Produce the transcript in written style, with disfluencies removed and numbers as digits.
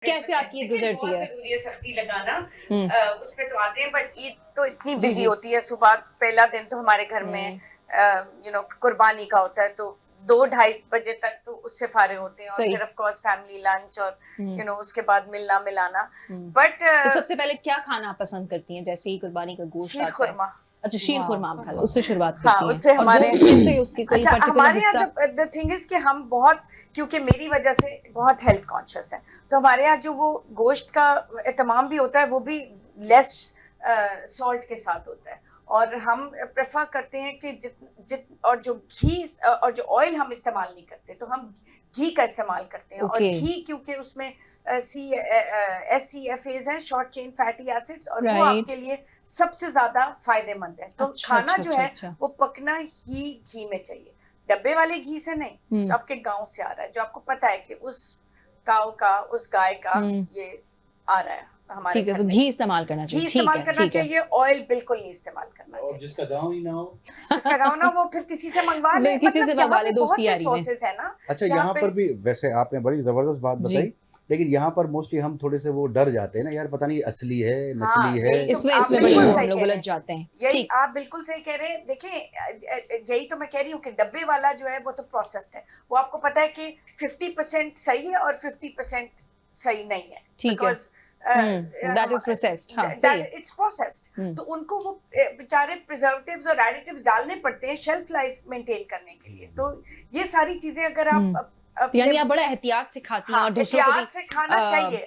कैसे आपकी ईद गुजरती है? जरूरी है सब्जी लगाना। हम्म। उसमें तो आते हैं, बट ईद तो इतनी जी बिजी जी। होती है। सुबह पहला दिन तो हमारे घर में कुर्बानी का होता है, तो 2-2:30 बजे तक तो उससे फारिग होते हैं, और सही। फिर ऑफ कोर्स फैमिली लंच, और हम्म। उसके बाद मिलना मिलाना। हम्म। बट तो सबसे पहले क्या खाना आप पसंद करती हैं? जैसे ही कुर्बानी का गोश्त शीर आता है। खुरमा। अच्छा, शीर खुरमा आप खा उससे शुरुआत हाँ, करती हैं, उससे और हमारे गोश्त कैसे उसके कोई अच्छा, पर्टिकुलर हमारे हिस्सा? यहाँ द थिंग इज कि हम बहुत, क्योंकि मेरी वजह से बहुत हेल्थ कॉन्शियस है, तो हमारे यहाँ जो वो गोश्त का एहतमाम भी होता है वो भी लेस सॉल्ट के साथ होता है। और हम प्रेफर करते हैं कि जित जित और जो घी और जो ऑयल हम इस्तेमाल नहीं करते, तो हम घी का इस्तेमाल करते हैं। और ओके। घी क्योंकि उसमें SCFAs हैं, शॉर्ट चेन फैटी एसिड्स, और वो राइट। आपके लिए सबसे ज्यादा फायदेमंद है। तो अच्छा खाना अच्छा जो अच्छा है अच्छा। वो पकना ही घी में चाहिए, डब्बे वाले घी से नहीं, जो हम्म। आपके गांव से आ रहा है, जो आपको पता है कि उस काव का, उस गाय का हम्म। ये आ रहा है हमारे ठीक है, घर तो में। घी इस्तेमाल करना घी चाहिए, ठीक इस्तेमाल है करना ठीक है। चाहिए, ऑयल बिल्कुल नहीं इस्तेमाल करना और चाहिए। जिसका गाँव ही ना हो। जिसका गाँव ना, वो फिर किसी से मंगवा ले। किसी से मतलब यहाँ मंगवा ले पे दोस्ती बहुत से यारी में। सोर्सेज है ना। अच्छा, यहाँ यहाँ पे पर भी वैसे आपने बड़ी जबरदस्त बात जी। बताई, लेकिन यहाँ पर मोस्टली हम थोड़े से वो डर जाते हैं ना यार, पता नहीं असली है हाँ, नकली है। यही तो इसमें आप इसमें बड़ी बिल्कुल वो हम सही लोग कह रहे उलझ हैं। जाते हैं। यही ठीक। आप बिल्कुल सही कह रहे हैं। देखिए, यही तो मैं कह रही हूँ कि डब्बे वाला जो है वो तो प्रोसेस्ड है। वो आपको पता है कि 50% सही है और 50% सही नहीं है, ठीक है। बिकॉज दैट इज प्रोसेस्ड, हाँ सही है। It's processed. हम्म। तो उनको वो बेचारे प्रिजर्वेटिव्स और एडिटिव्स डालने पड़ते हैं शेल्फ लाइफ मेंटेन करने के लिए। तो ये सारी चीजें अगर आप तो यानी आप बड़ा एहतियात से खाती हैं, हाँ, और दूसरों को भी एहतियात से खाना चाहिए।